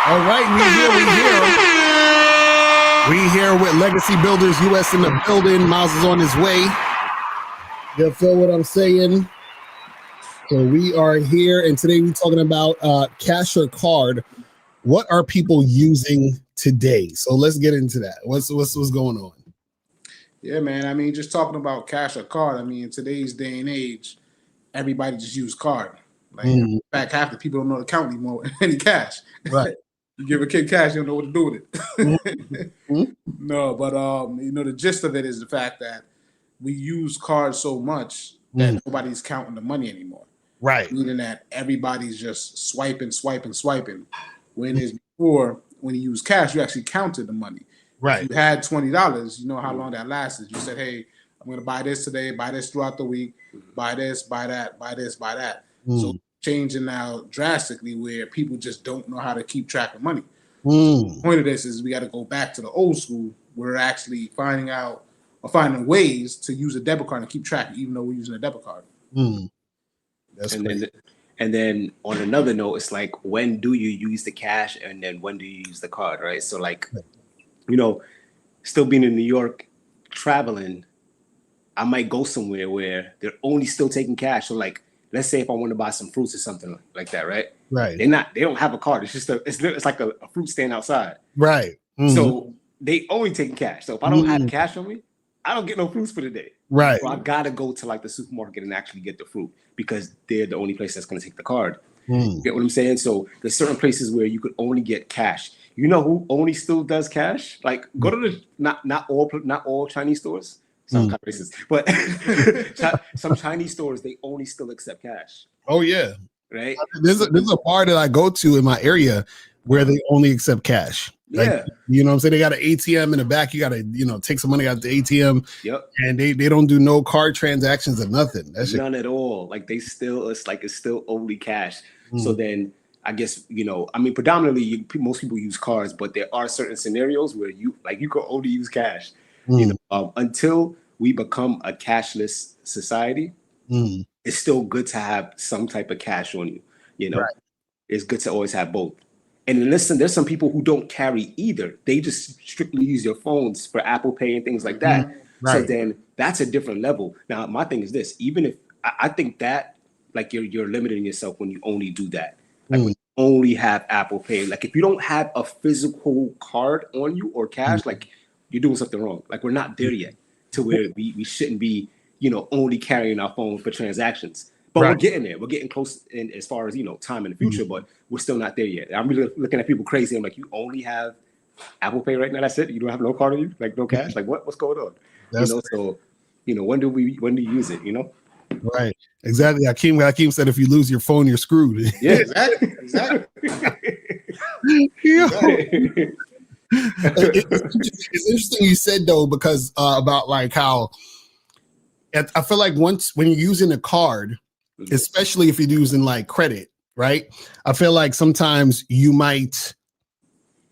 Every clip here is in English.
All right, we here with Legacy Builders US in the building. Miles is on his way. You feel what I'm saying? So we are here, and today we're talking about cash or card. What are people using today? So let's get into that. What's going on? Yeah, man. I mean, just talking about cash or card. I mean, in today's day and age, everybody just use card. Like, in fact, half the people don't know how to count anymore any cash. Right. You give a kid cash, you don't know what to do with it. Mm-hmm. No, but the gist of it is the fact that we use cards so much that nobody's counting the money anymore. Right. Meaning that everybody's just swiping. When is before, when you use cash, you actually counted the money. Right. If you had $20, you know how long that lasted. You said, hey, I'm going to buy this today, buy this throughout the week, buy this, buy that, buy this, buy that. So changing now drastically where people just don't know how to keep track of money. The point of this is we got to go back to the old school. We're actually finding ways to use a debit card and keep track, even though we're using a debit card. That's great. And then on another note, it's like, when do you use the cash and then when do you use the card, right? So like, still being in New York, traveling, I might go somewhere where they're only still taking cash. So like, let's say if I want to buy some fruits or something like that, right? Right. They don't have a card. It's just it's like a fruit stand outside. Right. So they only taking cash. So if I don't have cash on me, I don't get no fruits for the day. Right. So I gotta go to like the supermarket and actually get the fruit because they're the only place that's gonna take the card. You get what I'm saying? So there's certain places where you could only get cash. You know who only still does cash? Like, go to the not all Chinese stores. Some kind of racist, but some Chinese stores, they only still accept cash. Oh yeah. Right. There's a bar that I go to in my area where they only accept cash. Like, you know what I'm saying? They got an ATM in the back. You got to, take some money out the ATM. Yep. And they don't do no card transactions or nothing. That's none at all. Like it's still only cash. So then I guess, predominantly most people use cards, but there are certain scenarios where you can only use cash. Until we become a cashless society, it's still good to have some type of cash on you. Right. It's good to always have both. And listen, there's some people who don't carry either. They just strictly use their phones for Apple Pay and things like that. Right. So then that's a different level. Now, my thing is this: even if I think that like you're limiting yourself when you only do that, like when you only have Apple Pay. Like if you don't have a physical card on you or cash, like you're doing something wrong. Like we're not there yet to where we shouldn't be, only carrying our phone for transactions. But we're getting there. We're getting close in as far as, time in the future, but we're still not there yet. I'm really looking at people crazy. I'm like, you only have Apple Pay right now? That's it? You don't have no card on you? Like no cash? Like what's going on? So, when do you use it, Right. Exactly. Hakeem said if you lose your phone, you're screwed. Yeah, exactly. It's interesting you said though, because about like how I feel like when you're using a card, especially if you're using like credit, right? I feel like sometimes you might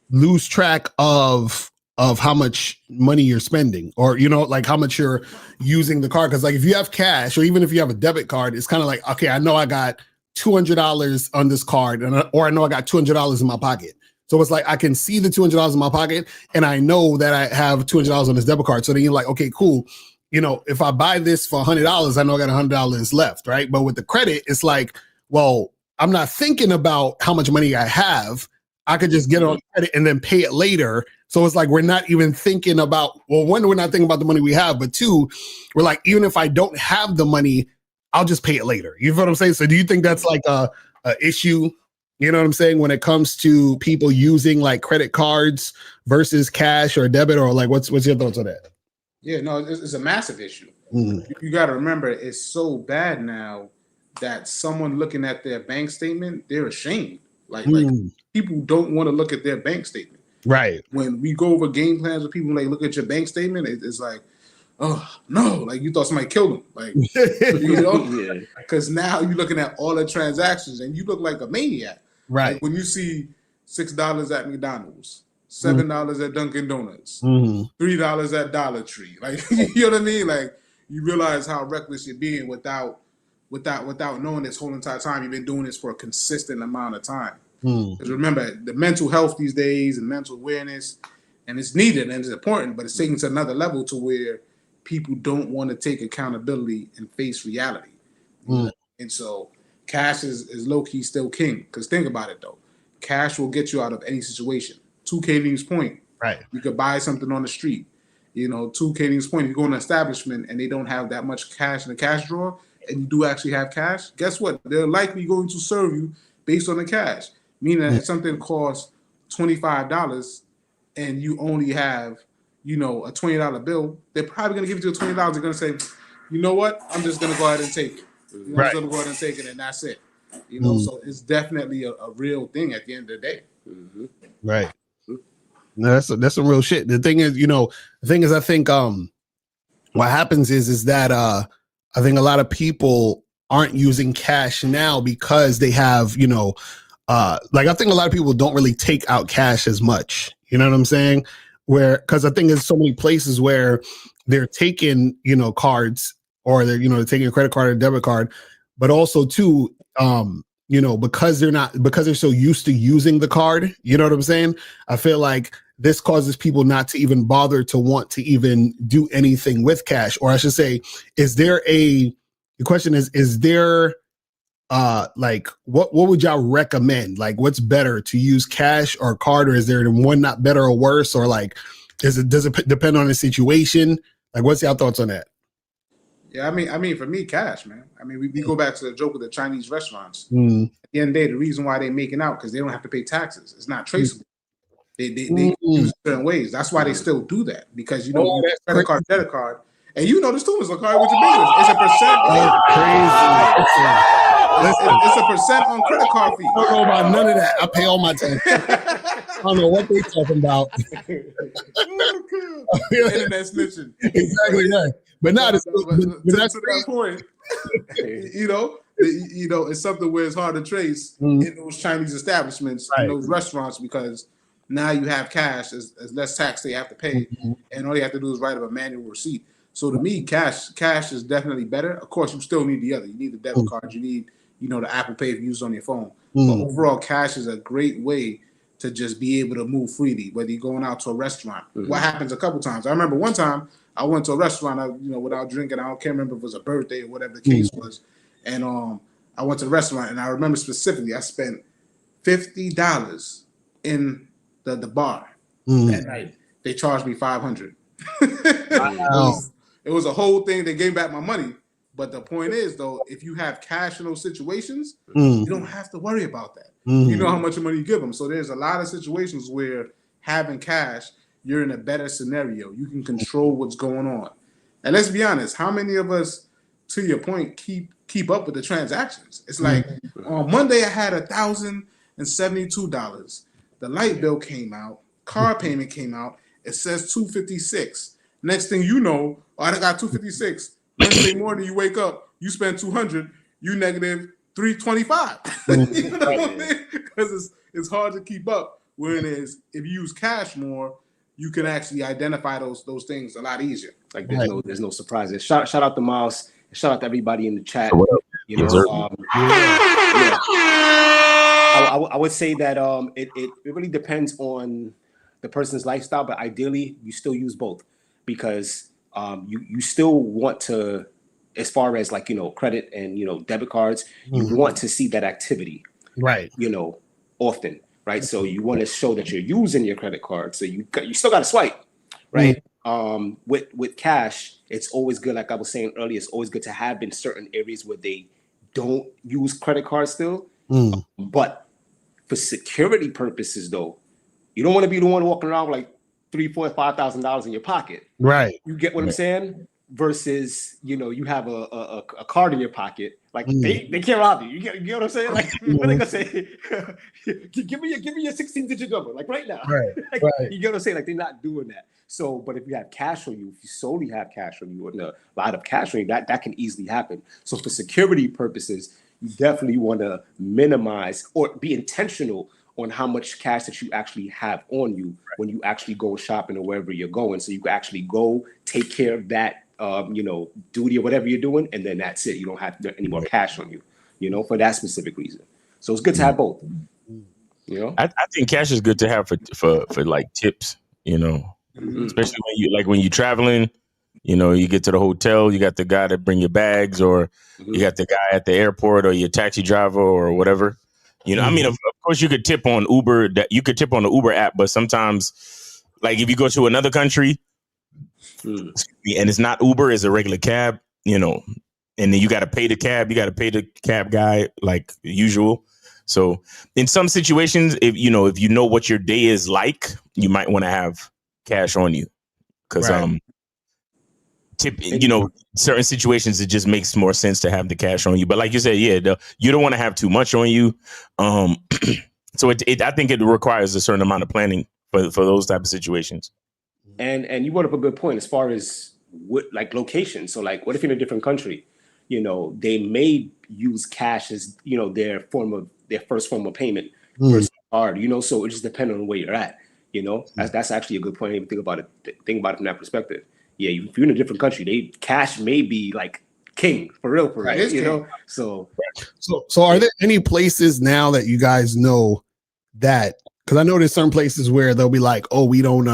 lose track of how much money you're spending, or like how much you're using the card. Because like if you have cash, or even if you have a debit card, it's kind of like, okay, I know I got $200 on this card, or I know I got $200 in my pocket. So it's like I can see the $200 in my pocket, and I know that I have $200 on this debit card. So then you're like, okay, cool. If I buy this for $100, I know I got $100 left, right? But with the credit, it's like, well, I'm not thinking about how much money I have. I could just get it on credit and then pay it later. So it's like we're not even thinking about, well, one, we're not thinking about the money we have, but two, we're like, even if I don't have the money, I'll just pay it later. You know what I'm saying? So do you think that's like a issue? You know what I'm saying? When it comes to people using like credit cards versus cash or debit, or like, what's your thoughts on that? Yeah, no, it's a massive issue. You got to remember, it's so bad now that someone looking at their bank statement, they're ashamed. Like people don't want to look at their bank statement. Right. When we go over game plans with people, like look at your bank statement, it's like, oh no, like you thought somebody killed them, like because now you're looking at all the transactions and you look like a maniac. Right. Like when you see $6 at McDonald's, $7 at Dunkin' Donuts, $3 at Dollar Tree, like you know what I mean? Like you realize how reckless you're being without knowing this whole entire time you've been doing this for a consistent amount of time. Because remember, the mental health these days and mental awareness, and it's needed and it's important, but it's taken to another level to where people don't want to take accountability and face reality. And so cash is low-key still king. Because think about it, though. Cash will get you out of any situation. 2K News point. Right. You could buy something on the street. 2K News point, you go in an establishment and they don't have that much cash in the cash drawer, and you do actually have cash, guess what? They're likely going to serve you based on the cash. Meaning that if something costs $25 and you only have, a $20 bill, they're probably going to give you $20. They're going to say, you know what? I'm just going to go ahead and take it. I'm just going to go ahead and take it, and that's it. So it's definitely a real thing at the end of the day. Right. No, that's some real shit. The thing is, I think what happens is that I think a lot of people aren't using cash now because they have, I think a lot of people don't really take out cash as much. You know what I'm saying? Because I think there's so many places where they're taking, cards, or they're taking a credit card or debit card, but also too, because they're so used to using the card. You know what I'm saying? I feel like this causes people not to even bother to want to even do anything with cash. Or I should say, the question is there what would y'all recommend? Like, what's better, to use cash or card, or is there one not better or worse? Or does it depend on the situation? Like, what's y'all thoughts on that? Yeah, I mean, for me, cash, man. I mean, we go back to the joke of the Chinese restaurants. At the end of the day, the reason why they're making out, because they don't have to pay taxes. It's not traceable. They use certain ways. That's why they still do that, because credit card, debit card, and the students are card with your business. It's a percent. It's a percent on credit card fee. I don't know about none of that. I pay all my taxes. I don't know what they talking about. Internet snitching. Exactly right. But not to that point. It's something where it's hard to trace in those Chinese establishments, in those restaurants, because now you have cash, as less tax they have to pay, and all you have to do is write up a manual receipt. So to me, cash is definitely better. Of course, you still need the other. You need the debit card. You need, the Apple Pay if you use it on your phone. But overall, cash is a great way to just be able to move freely, whether you're going out to a restaurant. What happens a couple times? I remember one time I went to a restaurant, without drinking. I can't remember if it was a birthday or whatever the case was. And I went to the restaurant, and I remember specifically I spent $50 in the bar that night. They charged me $500. It was a whole thing. They gave back my money. But the point is, though, if you have cash in those situations, you don't have to worry about that. You know how much money you give them. So there's a lot of situations where having cash, you're in a better scenario. You can control what's going on. And let's be honest, how many of us, to your point, keep up with the transactions? It's like on Monday I had $1,072. The light bill came out, car payment came out. It says $256. Next thing you know, I got $256. Wednesday morning, you wake up, you spend $200, you negative $325. You know what I mean? Because it's hard to keep up. Whereas if you use cash more, you can actually identify those things a lot easier. Like there's no surprises. Shout out to Miles. Shout out to everybody in the chat. I would say that it really depends on the person's lifestyle, but ideally you still use both, because you still want to, as far as credit and debit cards, you want to see that activity, right? Often, right? So you want to show that you're using your credit card, so you still got to swipe, right? With cash, it's always good. Like I was saying earlier, it's always good to have in certain areas where they don't use credit cards still, but for security purposes, though, you don't want to be the one walking around with like $3,000, $4,000, $5,000 in your pocket. Right. You get what I'm saying? Versus, you have a card in your pocket. Like they can't rob you. You get what I'm saying? Like what they gonna say? give me your 16-digit number, like right now. Right. You get what I'm saying? Like they're not doing that. So, but if you have cash on you, if you solely have cash on you, or a lot of cash on you, that can easily happen. So for security purposes, you definitely want to minimize or be intentional on how much cash that you actually have on you when you actually go shopping or wherever you're going. So you can actually go take care of that, duty or whatever you're doing. And then that's it. You don't have any more cash on you, for that specific reason. So it's good to have both. You know, I think cash is good to have for like tips. You know, especially when you're traveling. You know, you get to the hotel, you got the guy that bring your bags, or you got the guy at the airport, or your taxi driver, or whatever. You know, I mean, of course, you could tip on Uber. That you could tip on the Uber app, but sometimes, like if you go to another country, and it's not Uber, it's a regular cab. You know, and then you got to pay the cab. You got to pay the cab guy like usual. So in some situations, if you know what your day is like, you might want to have cash on you because tip, you know, certain situations it just makes more sense to have the cash on you. But like you said, you don't want to have too much on you. So I think it requires a certain amount of planning for those type of situations. And you brought up a good point as far as what like location. So like, what if you're in a different country? You know, they may use cash as, you know, their first form of payment versus card. You know, so it just depends on where you're at. You know, that's actually a good point. Even think about it from that perspective. Yeah, if you're in a different country, cash may be like king for real, you know. So are there any places now that you guys know that? Because I know there's certain places where they'll be like, oh, we don't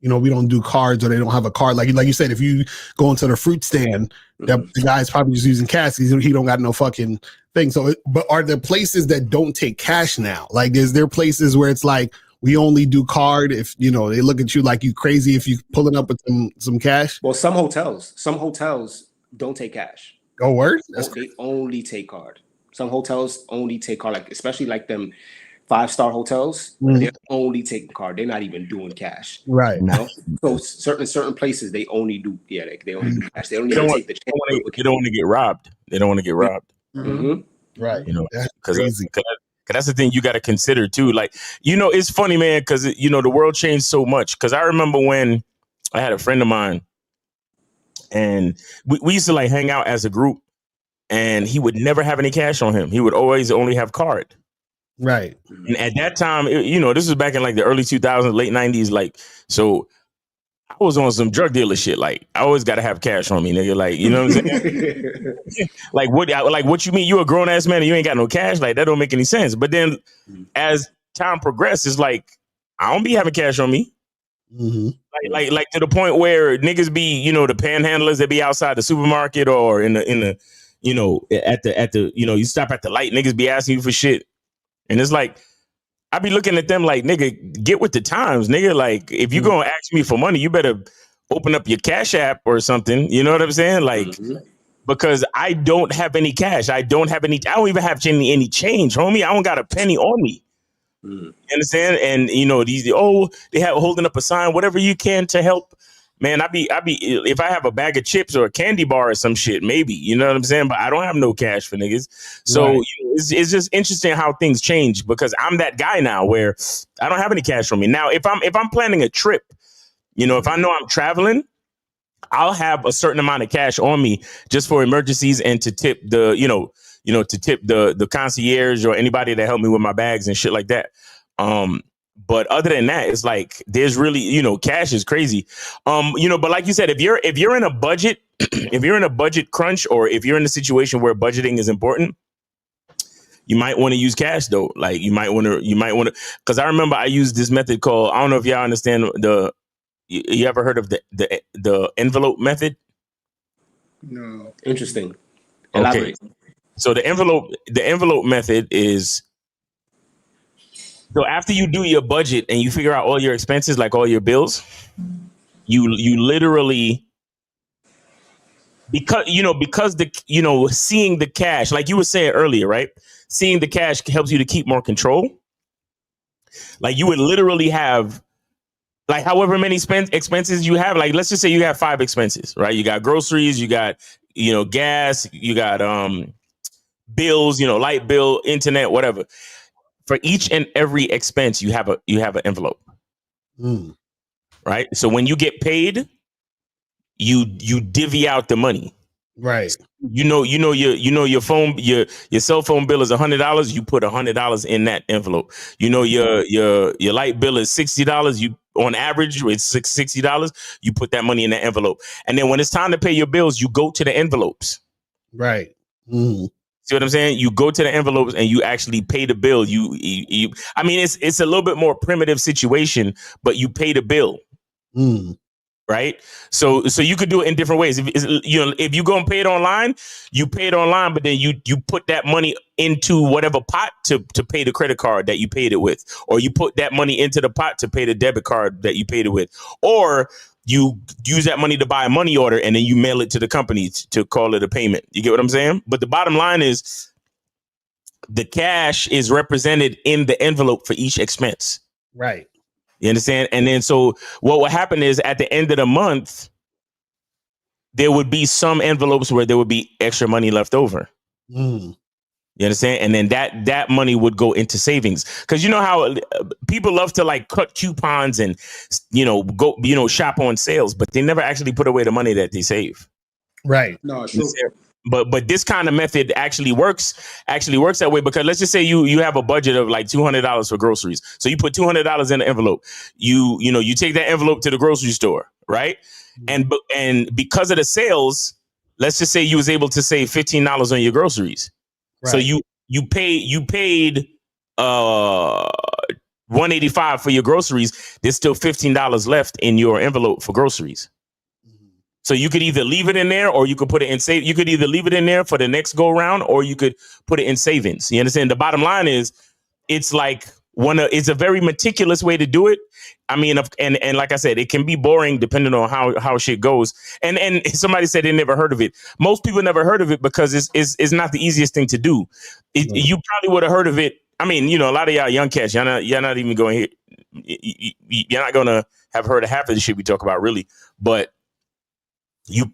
we don't do cards, or they don't have a card. Like you said, if you go into the fruit stand, the guy's probably just using cash. He don't got no fucking thing. So, but are there places that don't take cash now? Like, is there places where it's like, we only do card if, you know, they look at you like you crazy if you pulling up with some cash? Well, some hotels don't take cash. Oh, word? They only take card. Some hotels only take card, like especially like them 5-star hotels. They're only taking card. They're not even doing cash. Right. You know? So certain places they only do they only do cash. They don't even take the chance. They don't want to get robbed. They don't want to get robbed. Right. You know, because that's the thing you got to consider too. Like, you know, it's funny, man, because you know the world changed so much. Because I remember when I had a friend of mine, and we used to like hang out as a group, and he would never have any cash on him. He would always only have card. Right. And at that time, you know, this was back in like the early 2000s, late 90s. Like, so I was on some drug dealer shit. Like, I always got to have cash on me, nigga. Like, you know what I'm saying? Like, what you mean? You a grown ass man and you ain't got no cash? Like, that don't make any sense. But then as time progresses, it's like, I don't be having cash on me. Like to the point where niggas be, you know, the panhandlers that be outside the supermarket or in the, you know, at the, you know, you stop at the light, niggas be asking you for shit. And it's like, I be looking at them like, nigga, get with the times, nigga. Like, if you gonna ask me for money, you better open up your Cash App or something. You know what I'm saying? Like, because I don't have any cash. I don't even have any change, homie. I don't got a penny on me. You understand? And you know, they have holding up a sign, whatever you can to help. Man, I be if I have a bag of chips or a candy bar or some shit, maybe, you know what I'm saying? But I don't have no cash for niggas. So you know, it's just interesting how things change, because I'm that guy now where I don't have any cash on me. Now, if I'm planning a trip, you know, if I know I'm traveling, I'll have a certain amount of cash on me just for emergencies and to tip the concierge or anybody that helped me with my bags and shit like that. But other than that, it's like there's really, you know, cash is crazy. You know, but like you said, if you're in a budget, if you're in a budget crunch, or if you're in a situation where budgeting is important, you might want to use cash though. Like you might want to, because I remember I used this method called, I don't know if y'all understand you ever heard of the envelope method? No. Interesting. Elaborate. Okay. So the envelope method is, so after you do your budget and you figure out all your expenses, like all your bills, you literally, because seeing the cash, like you were saying earlier, right? Seeing the cash helps you to keep more control. Like you would literally have, like however many expenses you have, like let's just say you have 5 expenses, right? You got groceries, you got, you know, gas, you got bills, you know, light bill, internet, whatever. For each and every expense, you have an envelope, right? So when you get paid, you divvy out the money, right? Your phone, your cell phone bill is $100. You put $100 in that envelope. You know your light bill is $60. You on average it's $60. You put that money in the envelope, and then when it's time to pay your bills, you go to the envelopes, right? See what I'm saying? You go to the envelopes and you actually pay the bill. I mean, it's a little bit more primitive situation, but you pay the bill. Right. So you could do it in different ways. If you go and pay it online, you pay it online, but then you put that money into whatever pot to pay the credit card that you paid it with, or you put that money into the pot to pay the debit card that you paid it with, or you use that money to buy a money order and then you mail it to the company to call it a payment. You get what I'm saying? But the bottom line is the cash is represented in the envelope for each expense. Right. You understand? And then so what would happen is at the end of the month, there would be some envelopes where there would be extra money left over. You understand? And then that money would go into savings. Because you know how people love to like cut coupons and, go, shop on sales, but they never actually put away the money that they save. Right. No, true. But this kind of method actually works that way, because let's just say you have a budget of like $200 for groceries. So you put $200 in the envelope. You take that envelope to the grocery store, right? And because of the sales, let's just say you was able to save $15 on your groceries. Right. So you paid $185 for your groceries. There's still $15 left in your envelope for groceries. So you could either leave it in there or you could put it in save. You could either leave it in there for the next go round or you could put it in savings. You understand? The bottom line is it's like it's a very meticulous way to do it. I mean, and like I said, it can be boring depending on how shit goes. And somebody said they never heard of it. Most people never heard of it because it's not the easiest thing to do. You probably would have heard of it. I mean, a lot of y'all young cats, you're not even going to you're not going to have heard of half of the shit we talk about, really. But you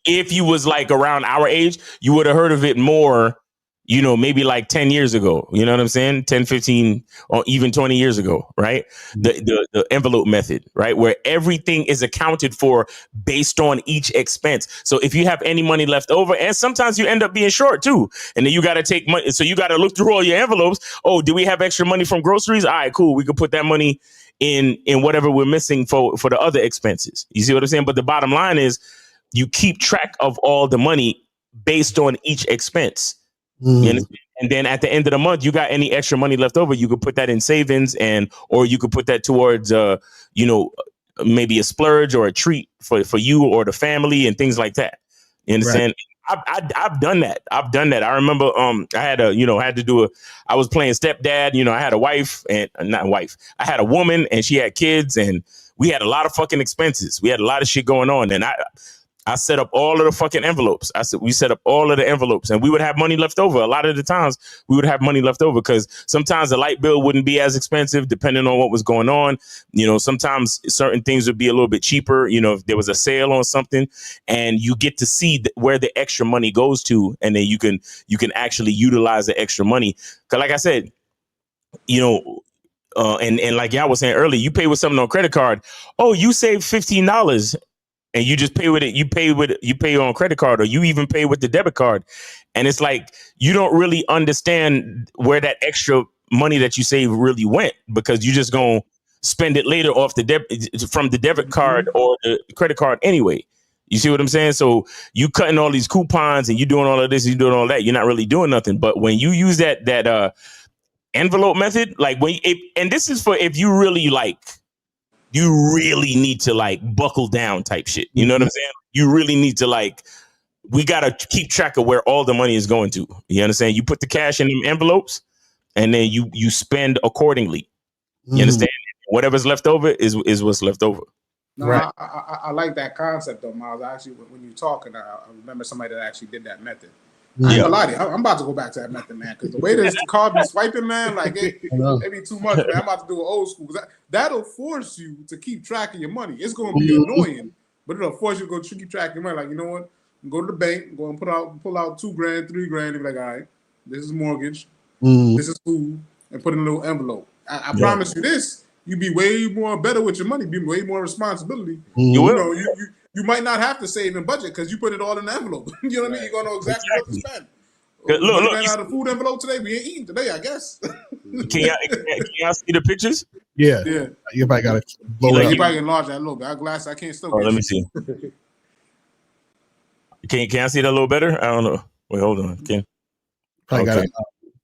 if you was like around our age, you would have heard of it more, maybe like 10 years ago. You know what I'm saying? 10, 15, or even 20 years ago, right? The envelope method, right? Where everything is accounted for based on each expense. So if you have any money left over, and sometimes you end up being short too, and then you got to take money. So you got to look through all your envelopes. Oh, do we have extra money from groceries? All right, cool. We could put that money in whatever we're missing for the other expenses. You see what I'm saying? But the bottom line is you keep track of all the money based on each expense. And then at the end of the month, you got any extra money left over, you could put that in savings or you could put that towards, maybe a splurge or a treat for you or the family and things like that. You understand? Right. I've done that. I remember I was playing stepdad. I had a wife and I had a woman and she had kids and we had a lot of fucking expenses. We had a lot of shit going on. And I set up all of the fucking envelopes. We set up all of the envelopes and we would have money left over. A lot of the times we would have money left over because sometimes the light bill wouldn't be as expensive depending on what was going on. Sometimes certain things would be a little bit cheaper, if there was a sale on something, and you get to see where the extra money goes to. And then you can actually utilize the extra money. Cause like I said, and like y'all was saying earlier, you pay with something on credit card. Oh, you saved $15. And you just pay with it. You pay on credit card, or you even pay with the debit card. And it's like you don't really understand where that extra money that you save really went, because you just gonna spend it later off from the debit card or the credit card anyway. You see what I'm saying? So you cutting all these coupons and you doing all of this, you doing all that. You're not really doing nothing. But when you use that envelope method, like and this is for if you really you really need to buckle down type shit. You know what I'm saying? You really need to we got to keep track of where all the money is going to. You understand? You put the cash in them envelopes and then you spend accordingly. You understand? Whatever's left over is what's left over. No, right. I like that concept though, Miles. Actually, when you're talking, I remember somebody that actually did that method. I ain't gonna lie to you. I'm about to go back to that method, man, because the way this card be swiping, man, it be too much, man. I'm about to do an old school. That'll force you to keep track of your money. It's going to be annoying, but it'll force you to go keep track of your money. Like, you know what? Go to the bank, go and pull out $2,000, $3,000, and be like, all right, this is mortgage, this is food, and put in a little envelope. I promise you this, you be way more better with your money, be way more responsibility. You might not have to save and budget because you put it all in the envelope. You know what I mean? You're going to know exactly what to spend. Look, ran out of food envelope today. We ain't eating today, I guess. Can y'all see the pictures? Yeah. You probably got to blow it up. You probably enlarge that a little bit. Our glass, I can't still. Let me see. Can I see that a little better? I don't know. Wait, hold on. Probably gotta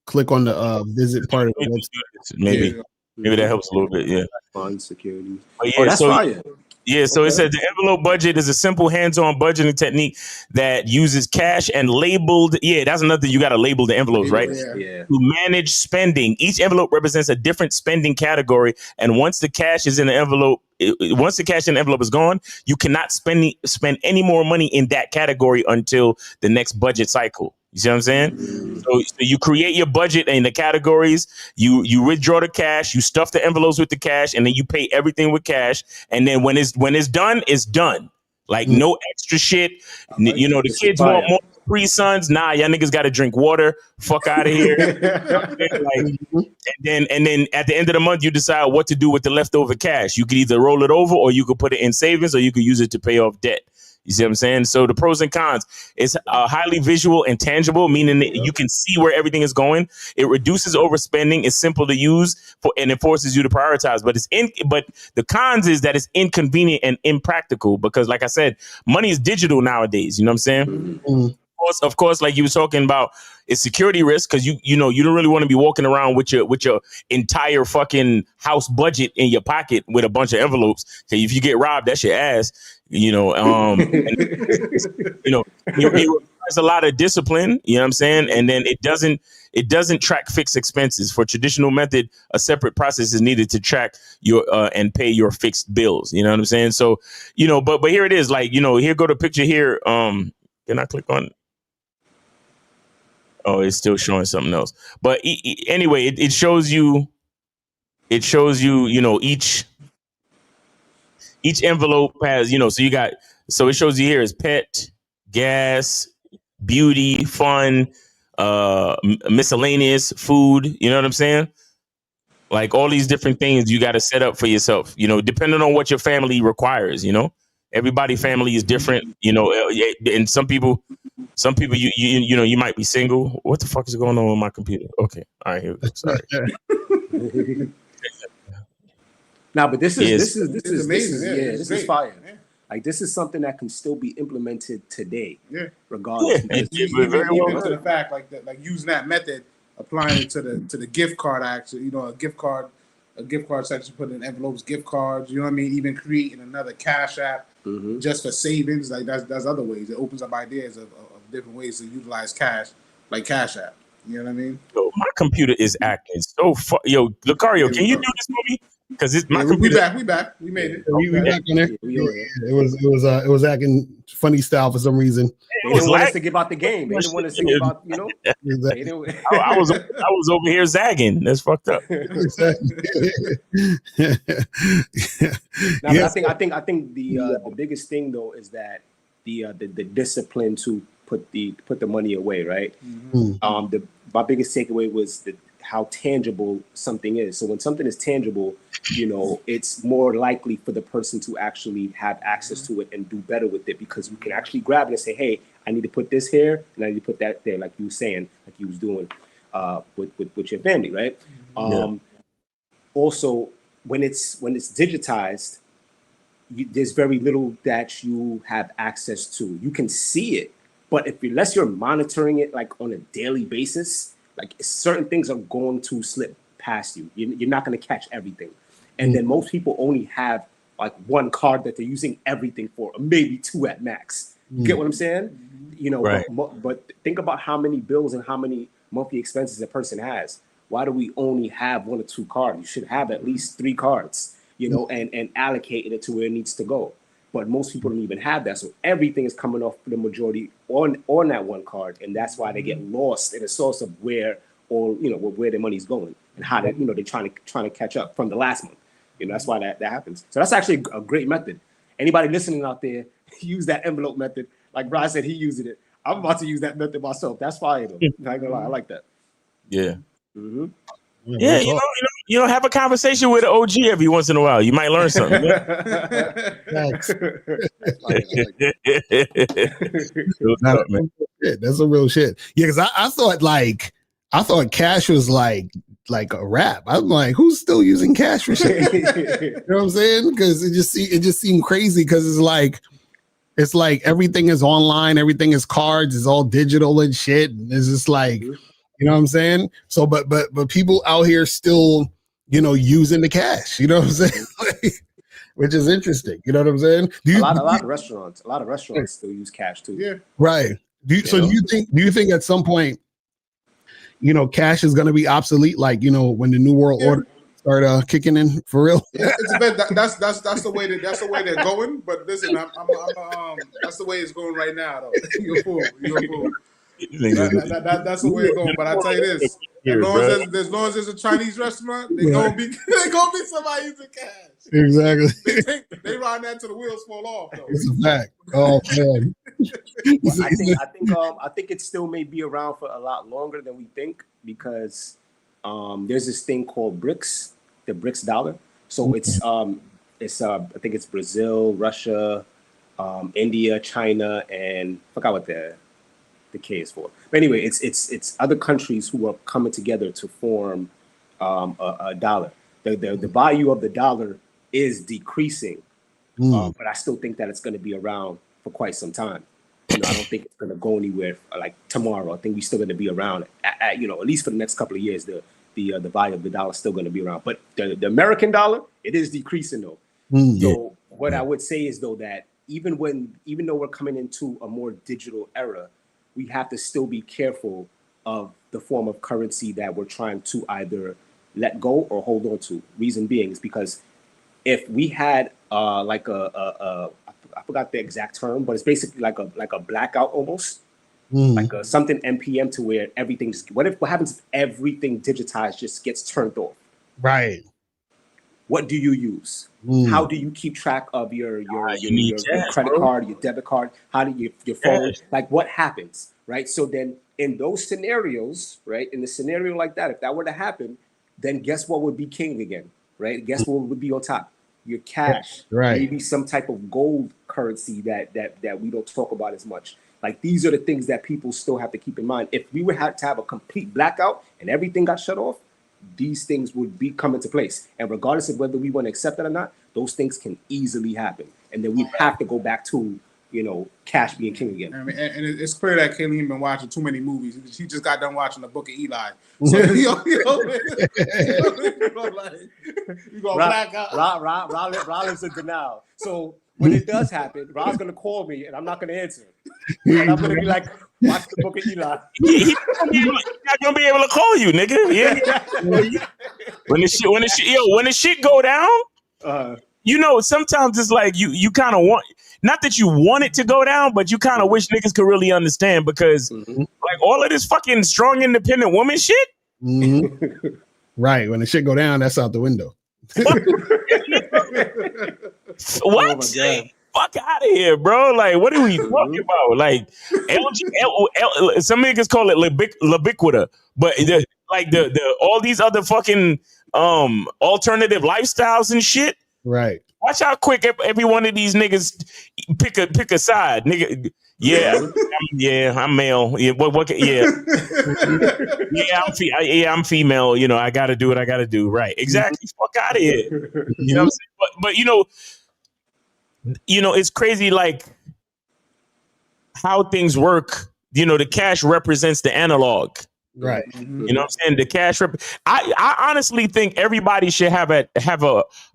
click on the visit part of the website. Maybe that helps a little bit. Yeah. Fund security. But yeah, that's fire. Yeah, so it said the envelope budget is a simple hands-on budgeting technique that uses cash and labeled. Yeah, that's another thing. You got to label the envelopes, right? Yeah. To manage spending. Each envelope represents a different spending category. And once the cash is in the envelope, once the cash in the envelope is gone, you cannot spend any more money in that category until the next budget cycle. You see what I'm saying? So you create your budget in the categories, you withdraw the cash, you stuff the envelopes with the cash, and then you pay everything with cash. And then when it's done, it's done. Like no extra shit. You know, the kids want more Capri-Suns. Nah, y'all niggas got to drink water. Fuck out of here. And then at the end of the month, you decide what to do with the leftover cash. You could either roll it over, or you could put it in savings, or you could use it to pay off debt. You see what I'm saying? So the pros and cons, it's highly visual and tangible, meaning that you can see where everything is going. It reduces overspending. It's simple to use and it forces you to prioritize. But the cons is that it's inconvenient and impractical because, like I said, money is digital nowadays. You know what I'm saying? Mm-hmm. Of course, like you were talking about, it's security risk because you don't really want to be walking around with your entire fucking house budget in your pocket with a bunch of envelopes. So if you get robbed, that's your ass. You know, it requires a lot of discipline. You know what I'm saying? And then it doesn't track fixed expenses. For traditional method, a separate process is needed to track your and pay your fixed bills. You know what I'm saying? So, you know, but here it is. Like, you know, here go the picture here. Can I click on it? Oh, it's still showing something else. But anyway, it shows you. It shows you, you know, each envelope has, you know, so it shows you here is pet, gas, beauty, fun, miscellaneous, food. You know what I'm saying? Like all these different things you got to set up for yourself, you know, depending on what your family requires. You know, everybody's family is different, you know, and some people, you know, you might be single. What the fuck is going on with my computer? Okay. All right. Here we go. Sorry. Now, but this is amazing. This is fire. Yeah. Like this is something that can still be implemented today. Yeah. Regardless. Yeah. Even to the fact, like using that method, applying it to the gift card actually, you know, a gift card section, put in envelopes, gift cards, you know what I mean? Even creating another Cash App just for savings. Like that's other ways. It opens up ideas of different ways to utilize cash, like Cash App. You know what I mean? Yo, my computer is acting so yo, Lucario, can you do this for me? Because it's my computer. We back. We made it. We back on there. It was acting funny style for some reason. They didn't want us to give out the game. They didn't want us to give out, you know. Exactly. I was over here zagging. That's fucked up. But I think the biggest thing though is that the discipline to put the money away, right? Mm-hmm. My biggest takeaway was how tangible something is. So when something is tangible, you know, it's more likely for the person to actually have access to it and do better with it, because you can actually grab it and say, hey, I need to put this here and I need to put that there, like you were saying, like you was doing with your family, right? Also, when it's digitized, there's very little that you have access to. You can see it, but unless you're monitoring it like on a daily basis, like certain things are going to slip past you. You're not going to catch everything. And then most people only have like one card that they're using everything for, or maybe two at max. You get what I'm saying? You know, right. But think about how many bills and how many monthly expenses a person has. Why do we only have one or two cards? You should have at least 3 cards, you know, and allocate it to where it needs to go. But most people don't even have that. So everything is coming off for the majority on that one card. And that's why they get lost in the source of where their money's going and how they, you know, they're trying to catch up from the last month. You know, that's why that happens. So that's actually a great method. Anybody listening out there, use that envelope method. Like Brian said, he used it. I'm about to use that method myself. That's fire though. Not gonna lie, I like that. Yeah. Mm-hmm. Yeah, you know, have a conversation with an OG every once in a while. You might learn something. That's a real shit. Yeah, because I thought cash was like a rap. I'm like, who's still using cash for shit? You know what I'm saying? Because it just seemed crazy because it's like everything is online, everything is cards, it's all digital and shit. And it's just like, You know what I'm saying? So, but people out here still, you know, using the cash. You know what I'm saying? Which is interesting. You know what I'm saying? A lot of restaurants still use cash too. Yeah. Right. Do you think at some point, you know, cash is going to be obsolete? Like, you know, when the New World Order start kicking in for real? It's a bit, that's the way they're going. But listen, that's the way it's going right now. Though you're a fool. That's the way it's going. But I tell you this: as long as there's a Chinese restaurant, they're gonna be somebody using cash. Exactly. They ride that till the wheels fall off. Though. It's a fact. Oh man. Well, I think it still may be around for a lot longer than we think because there's this thing called BRICS, the BRICS dollar. So it's I think it's Brazil, Russia, India, China, and I forgot what the K is for. But anyway, it's other countries who are coming together to form a dollar. The value of the dollar is decreasing, but I still think that it's going to be around for quite some time. You know, I don't think it's going to go anywhere like tomorrow. I think we're still going to be around at least for the next couple of years. The value of the dollar is still going to be around, but the American dollar, it is decreasing though. So what I would say is though that even though we're coming into a more digital era, we have to still be careful of the form of currency that we're trying to either let go or hold on to. Reason being is because if we had like I forgot the exact term, but it's basically like a blackout almost, like something NPM to where everything just what happens if everything digitized just gets turned off? Right. What do you use? How do you keep track of your credit card, your debit card? How do you your phone? Like what happens, right? So then in those scenarios, right, in the scenario like that, if that were to happen, then guess what would be king again, right? Guess what would be on top? Your cash, right? Maybe some type of gold currency that we don't talk about as much. Like these are the things that people still have to keep in mind. If we would have to have a complete blackout and everything got shut off, these things would be come into place. And regardless of whether we want to accept it or not, those things can easily happen. And then we'd have to go back to, you know, cash being king again. I mean, and it's clear that Kayleen been watching too many movies. She just got done watching the Book of Eli. So you go black out. Rollins in denial. So when it does happen, Rob's gonna call me and I'm not gonna answer. And I'm gonna be like, watch the Book of Eli. He's not gonna be able to call you, nigga. Yeah. when the shit go down, you know, sometimes it's like you kind of want, not that you want it to go down, but you kind of wish niggas could really understand because like all of this fucking strong independent woman shit. Right. When the shit go down, that's out the window. What? Fuck out of here, bro. Like, what are we talking about? Like, some niggas call it Libiquita, but the all these other fucking alternative lifestyles and shit. Right. Watch how quick every one of these niggas pick a side, nigga. Yeah, I'm male. Yeah, I'm female. You know, I got to do what I got to do. Right? Exactly. Fuck out of here. You know what I'm saying? But you know, it's crazy. Like how things work. You know, the cash represents the analog. Right. You know what I'm saying? The cash. I honestly think everybody should have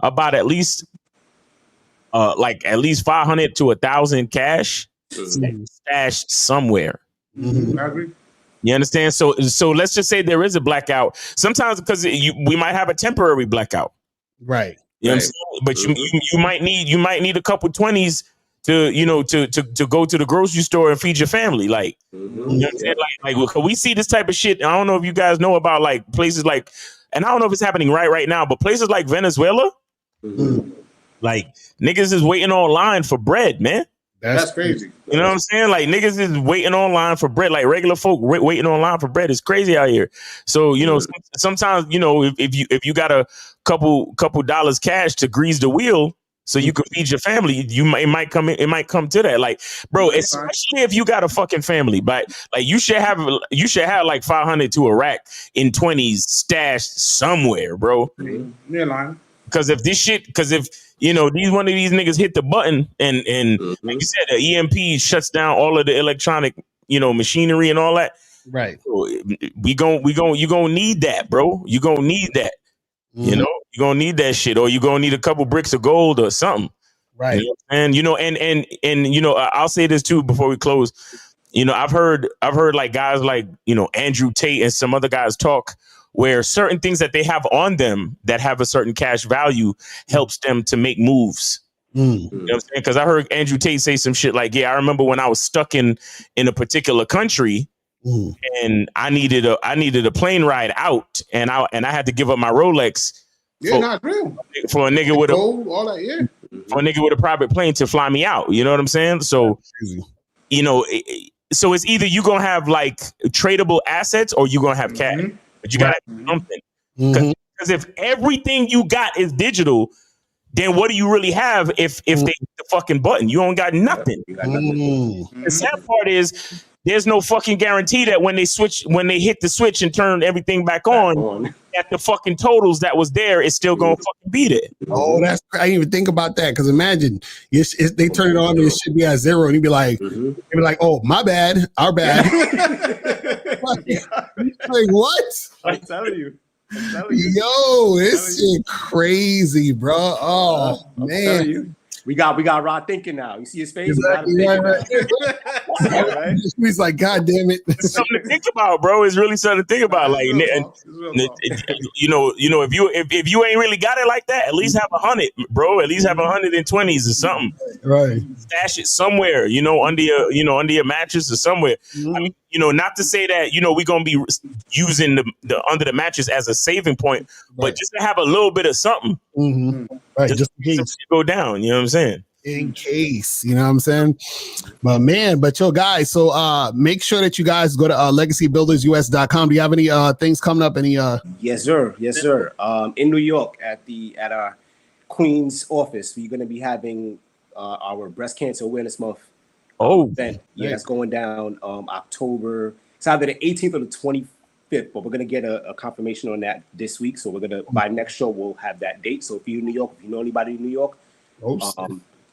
about at least. Like at least 500 to 1,000 cash stashed somewhere. I agree. You understand? So let's just say there is a blackout. Sometimes because we might have a temporary blackout. Right. You know what I'm saying? But you might need a couple 20s to go to the grocery store and feed your family. Like, you know what I'm saying? Like we see this type of shit. I don't know if you guys know about like places like, and I don't know if it's happening right now, but places like Venezuela. Like niggas is waiting online for bread, man. That's crazy. You know what I'm saying? Like niggas is waiting online for bread. Like regular folk waiting online for bread is crazy out here. So you know, sometimes you know if you got a couple dollars cash to grease the wheel so you can feed your family, it might come to that. Like, bro, especially if you got a fucking family, but like you should have like 500 to a rack in 20s stashed somewhere, bro. You're lying. Because if you know one of these niggas hit the button and like you said, the EMP shuts down all of the electronic, you know, machinery and all that, Right. So you gonna need that, bro. You gonna need that. You know, you're gonna need that shit, or you're gonna need a couple bricks of gold or something. Right. You know? And you know, I'll say this too before we close. You know, I've heard like guys like, you know, Andrew Tate and some other guys talk where certain things that they have on them that have a certain cash value helps them to make moves. You know what I'm saying? Because I heard Andrew Tate say some shit like, yeah, I remember when I was stuck in a particular country and I needed a plane ride out, and I had to give up my Rolex for a nigga with all that, for a nigga with a private plane to fly me out. You know what I'm saying? So, you know, so it's either you gonna have like tradable assets or you gonna have cash, but you gotta have something. Because if everything you got is digital, then what do you really have if they hit the fucking button? You don't got nothing. The sad part is there's no fucking guarantee that when they hit the switch and turn everything back on, that the fucking totals that was there is still gonna fucking be there. Oh, I didn't even think about that. Because imagine they turn it on and it should be at 0, and you'd be like, oh, my bad, our bad. Like what? I'm telling you. Yo, this shit crazy, bro. Oh man. We got Rod thinking now. You see his face? Exactly, right. He's like, God damn it. It's something to think about, bro. It's really something to think about. Like, you know, if you ain't really got it like that, at least have 100, bro. At least have 120s or something. Right. Stash it somewhere, you know, under your mattress or somewhere. I mean, you know, not to say that, you know, we're gonna be using the under the mattress as a saving point, but just to have a little bit of something. Right, just in case go down. You know what I'm saying? In case, you know what I'm saying? But yo, guys, so make sure that you guys go to legacybuildersus.com. Do you have any things coming up? Any Yes, sir. In New York at our Queens office, we're gonna be having our breast cancer awareness month event. Yeah, that's going down October. It's either the 18th or the 25th, but we're gonna get a confirmation on that this week. So we're gonna by next show we'll have that date. So if you're in New York, if you know anybody in New York,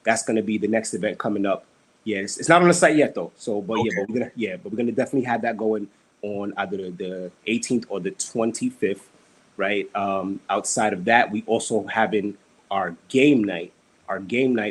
that's gonna be the next event coming up. Yeah, it's not on the site yet though. So, but we're gonna definitely have that going on either the 18th or the 25th, right? Outside of that, we also having our game night,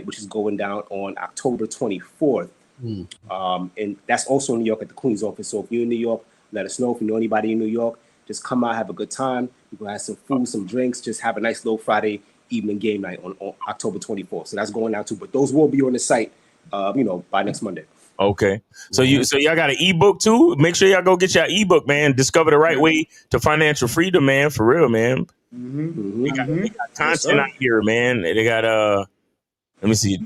which is going down on October 24th. And that's also in New York at the Queens office. So if you're in New York, let us know. If you know anybody in New York, just come out, have a good time. We're gonna have some food, some drinks, just have a nice little Friday evening game night on October 24th. So that's going out too. But those will be on the site, you know, by next Monday. Okay. So y'all got an ebook too? Make sure y'all go get your ebook, man. Discover the right way to financial freedom, man. For real, man. They got content out here, man. They got let me see.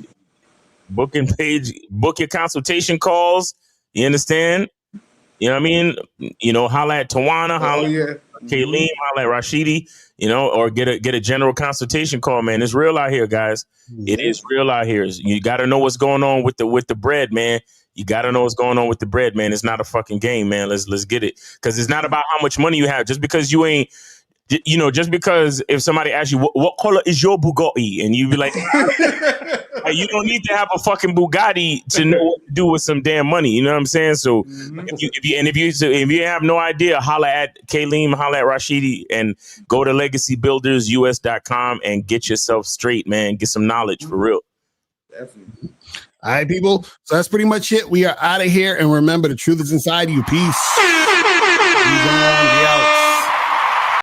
Booking page, book your consultation calls. You understand? You know what I mean? You know, holla at Tawana, holla at Kayleen, holla at Rashidi, you know, or get a general consultation call, man. It's real out here, guys. It is real out here. You gotta know what's going on with the bread, man. You gotta know what's going on with the bread, man. It's not a fucking game, man. Let's get it. Because it's not about how much money you have. Just because you ain't, you know, just because if somebody asks you what color is your Bugatti, and you be like, you don't need to have a fucking Bugatti to know what to do with some damn money. You know what I'm saying? So if you have no idea, holla at Kayleen, holla at Rashidi, and go to legacybuildersus.com and get yourself straight, man. Get some knowledge for real. Definitely. All right, people. So that's pretty much it. We are out of here. And remember, the truth is inside you. Peace.